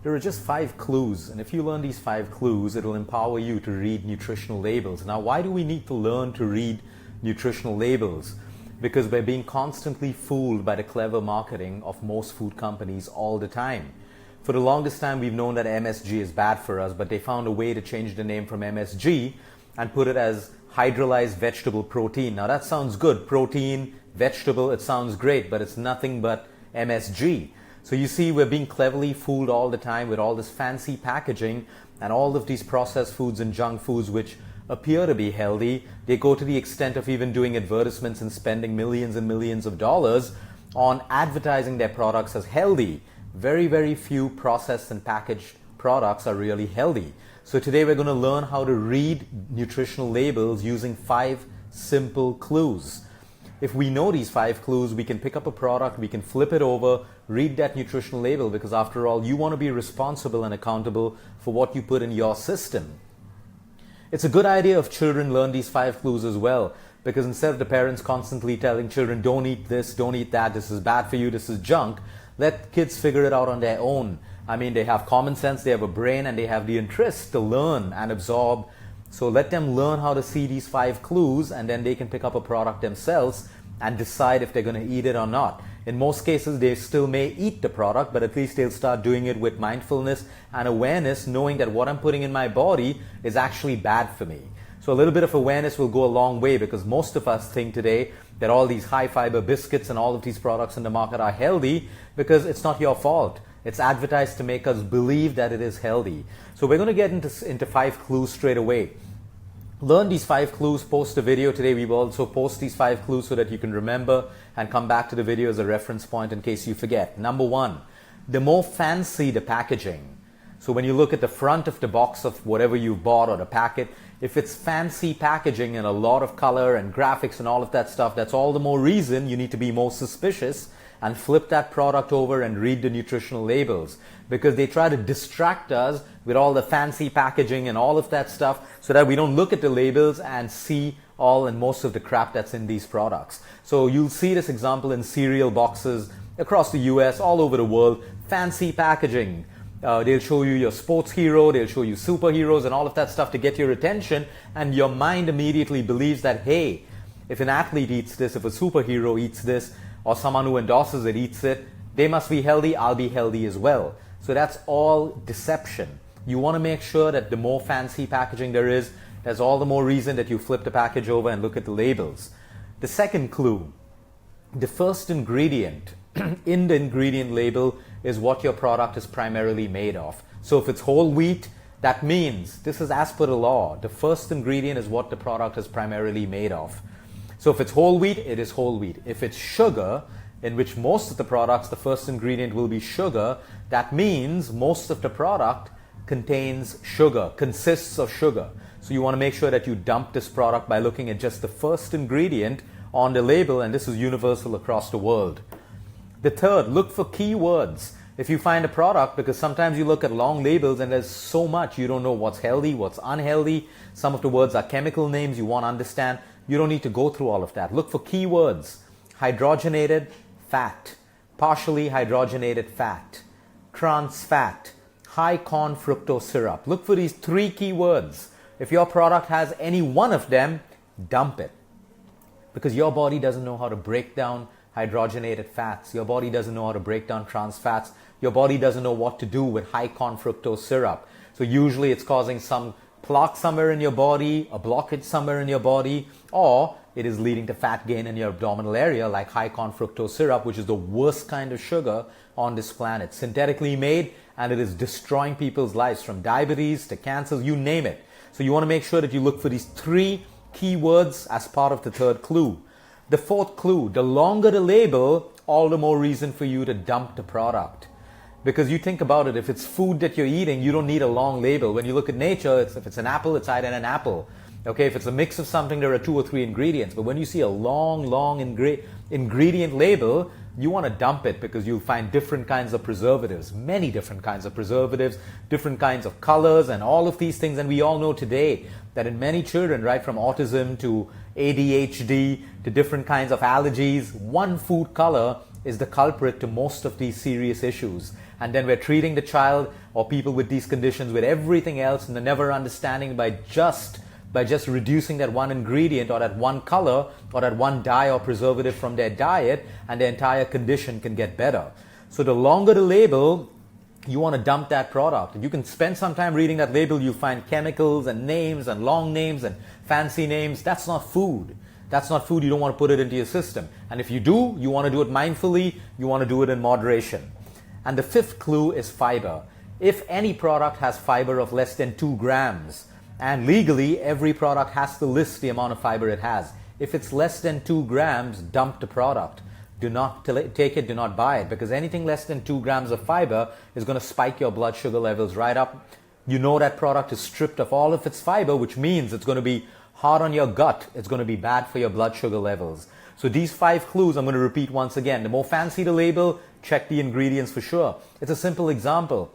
There are just 5 clues, and if you learn these 5 clues, it'll empower you to read nutritional labels. Now, why do we need to learn to read nutritional labels? Because we're being constantly fooled by the clever marketing of most food companies all the time. For the longest time, we've known that MSG is bad for us, but they found a way to change the name from MSG and put it as hydrolyzed vegetable protein. Now, that sounds good. Protein, vegetable, it sounds great, but it's nothing but MSG. So you see, we're being cleverly fooled all the time with all this fancy packaging and all of these processed foods and junk foods which appear to be healthy. They go to the extent of even doing advertisements and spending millions and millions of dollars on advertising their products as healthy. Very, very few processed and packaged products are really healthy. So today we're going to learn how to read nutritional labels using 5 simple clues. If we know these 5 clues, we can pick up a product, we can flip it over, read that nutritional label, because after all, you want to be responsible and accountable for what you put in your system. It's a good idea if children learn these 5 clues as well, because instead of the parents constantly telling children, don't eat this, don't eat that, this is bad for you, this is junk, let kids figure it out on their own. I mean, they have common sense, they have a brain, and they have the interest to learn and absorb. So let them learn how to see these 5 clues, and then they can pick up a product themselves and decide if they're going to eat it or not. In most cases, they still may eat the product, but at least they'll start doing it with mindfulness and awareness, knowing that what I'm putting in my body is actually bad for me. So a little bit of awareness will go a long way, because most of us think today that all these high fiber biscuits and all of these products in the market are healthy, because it's not your fault. It's advertised to make us believe that it is healthy. So we're going to get into 5 clues straight away. Learn these 5 clues, post a video today. We will also post these 5 clues so that you can remember and come back to the video as a reference point in case you forget. Number 1, the more fancy the packaging. So when you look at the front of the box of whatever you bought or the packet, if it's fancy packaging and a lot of color and graphics and all of that stuff, that's all the more reason you need to be more suspicious and flip that product over and read the nutritional labels, because they try to distract us with all the fancy packaging and all of that stuff so that we don't look at the labels and see all and most of the crap that's in these products. So you'll see this example in cereal boxes across the US, all over the world, fancy packaging. They'll show you your sports hero, they'll show you superheroes and all of that stuff to get your attention, and your mind immediately believes that, hey, if an athlete eats this, if a superhero eats this, or someone who endorses it eats it, they must be healthy, I'll be healthy as well. So that's all deception. You want to make sure that the more fancy packaging there is, there's all the more reason that you flip the package over and look at the labels. The second clue, the first ingredient in the ingredient label is what your product is primarily made of. So if it's whole wheat, that means, this is as per the law, the first ingredient is what the product is primarily made of. So if it's whole wheat, it is whole wheat. If it's sugar, in which most of the products, the first ingredient will be sugar, that means most of the product contains sugar, consists of sugar. So you want to make sure that you dump this product by looking at just the first ingredient on the label, and this is universal across the world. The third, look for keywords. If you find a product, because sometimes you look at long labels and there's so much, you don't know what's healthy, what's unhealthy. Some of the words are chemical names you want to understand. You don't need to go through all of that. Look for keywords. Hydrogenated fat, partially hydrogenated fat, trans fat, high corn fructose syrup. Look for these 3 keywords. If your product has any one of them, dump it. Because your body doesn't know how to break down hydrogenated fats. Your body doesn't know how to break down trans fats. Your body doesn't know what to do with high corn fructose syrup. So usually it's causing some plaque somewhere in your body, a blockage somewhere in your body, or it is leading to fat gain in your abdominal area like high corn fructose syrup, which is the worst kind of sugar on this planet. Synthetically made, and it is destroying people's lives from diabetes to cancers, you name it. So you want to make sure that you look for these 3 keywords as part of the third clue. The fourth clue, the longer the label, all the more reason for you to dump the product. Because you think about it, if it's food that you're eating, you don't need a long label. When you look at nature, if it's an apple, it's hiding an apple. Okay, if it's a mix of something, there are 2 or 3 ingredients. But when you see a long ingredient label, you want to dump it, because you'll find different kinds of preservatives, many different kinds of preservatives, different kinds of colors, and all of these things. And we all know today that in many children, right from autism to ADHD to different kinds of allergies, one food color is the culprit to most of these serious issues. And then we're treating the child or people with these conditions with everything else, and they're never understanding by just reducing that one ingredient or that one color or that one dye or preservative from their diet, and their entire condition can get better. So the longer the label, you want to dump that product. You can spend some time reading that label. You find chemicals and names and long names and fancy names. That's not food. That's not food. You don't want to put it into your system. And if you do, you want to do it mindfully. You want to do it in moderation. And the fifth clue is fiber. If any product has fiber of less than 2 grams, and legally every product has to list the amount of fiber it has. If it's less than 2 grams, dump the product. Do not take it, do not buy it, because anything less than 2 grams of fiber is going to spike your blood sugar levels right up. You know that product is stripped of all of its fiber, which means it's going to be hard on your gut. It's going to be bad for your blood sugar levels. So these 5 clues I'm going to repeat once again. The more fancy the label, check the ingredients for sure. It's a simple example.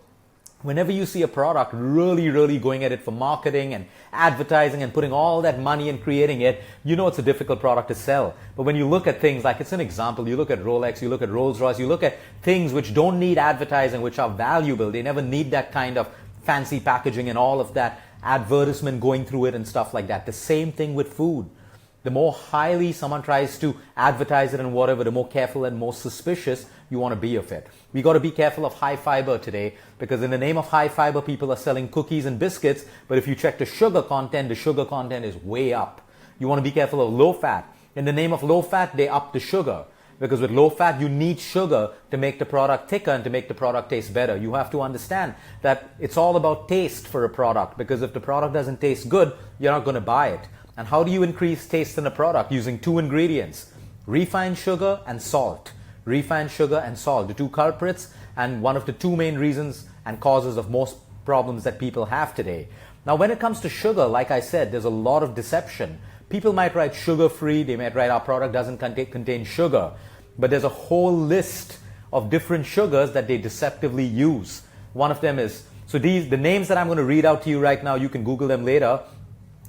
Whenever you see a product really going at it for marketing and advertising and putting all that money in creating it, you know it's a difficult product to sell. But when you look at things like, it's an example, you look at Rolex, you look at Rolls-Royce, you look at things which don't need advertising, which are valuable. They never need that kind of fancy packaging and all of that advertisement going through it and stuff like that. The same thing with food. The more highly someone tries to advertise it and whatever, the more careful and more suspicious you want to be of it. We got to be careful of high fiber today, because in the name of high fiber, people are selling cookies and biscuits, but if you check the sugar content is way up. You want to be careful of low fat. In the name of low fat, they up the sugar, because with low fat, you need sugar to make the product thicker and to make the product taste better. You have to understand that it's all about taste for a product, because if the product doesn't taste good, you're not going to buy it. And how do you increase taste in a product? Using 2 ingredients, refined sugar and salt. Refined sugar and salt, the 2 culprits, and one of the 2 main reasons and causes of most problems that people have today. Now, when it comes to sugar, like I said, there's a lot of deception. People might write sugar-free, they might write our product doesn't contain sugar, but there's a whole list of different sugars that they deceptively use. One of them is, so the names that I'm going to read out to you right now, you can Google them later,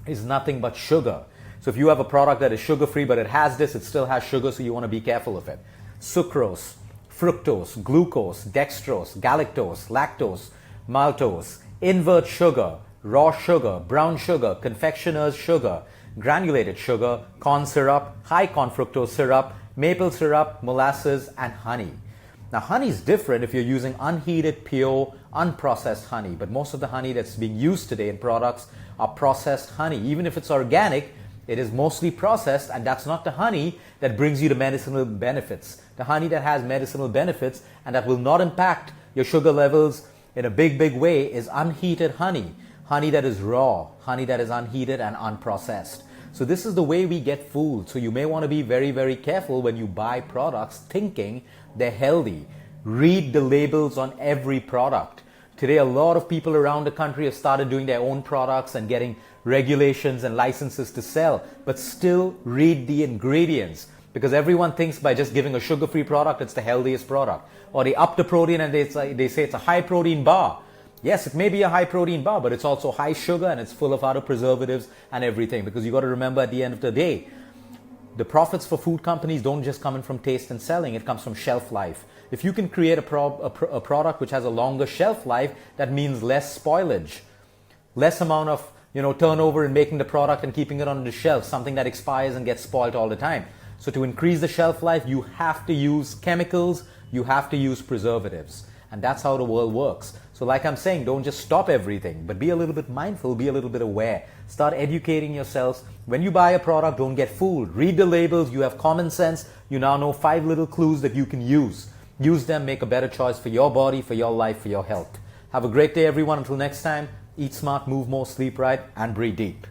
is nothing but sugar. So if you have a product that is sugar-free, but it has this, it still has sugar, so you want to be careful of it. Sucrose, fructose, glucose, dextrose, galactose, lactose, maltose, invert sugar, raw sugar, brown sugar, confectioner's sugar, granulated sugar, corn syrup, high corn fructose syrup, maple syrup, molasses, and honey. Now, honey is different if you're using unheated, pure, unprocessed honey, but most of the honey that's being used today in products are processed honey. Even if it's organic, it is mostly processed, and that's not the honey that brings you the medicinal benefits. The honey that has medicinal benefits and that will not impact your sugar levels in a big way is unheated honey. Honey that is raw, honey that is unheated and unprocessed. So this is the way we get fooled. So you may want to be very careful when you buy products thinking they're healthy. Read the labels on every product. Today, a lot of people around the country have started doing their own products and getting regulations and licenses to sell, but still read the ingredients, because everyone thinks by just giving a sugar-free product, it's the healthiest product. Or they up the protein and they say it's a high-protein bar. Yes, it may be a high-protein bar, but it's also high sugar and it's full of other preservatives and everything, because you got to remember at the end of the day, the profits for food companies don't just come in from taste and selling, it comes from shelf life. If you can create a product which has a longer shelf life, that means less spoilage, less amount of turnover in making the product and keeping it on the shelf, something that expires and gets spoiled all the time. So to increase the shelf life, you have to use chemicals, you have to use preservatives. And that's how the world works. So like I'm saying, don't just stop everything, but be a little bit mindful, be a little bit aware. Start educating yourselves. When you buy a product, don't get fooled. Read the labels, you have common sense. You now know 5 little clues that you can use. Use them, make a better choice for your body, for your life, for your health. Have a great day, everyone. Until next time, eat smart, move more, sleep right, and breathe deep.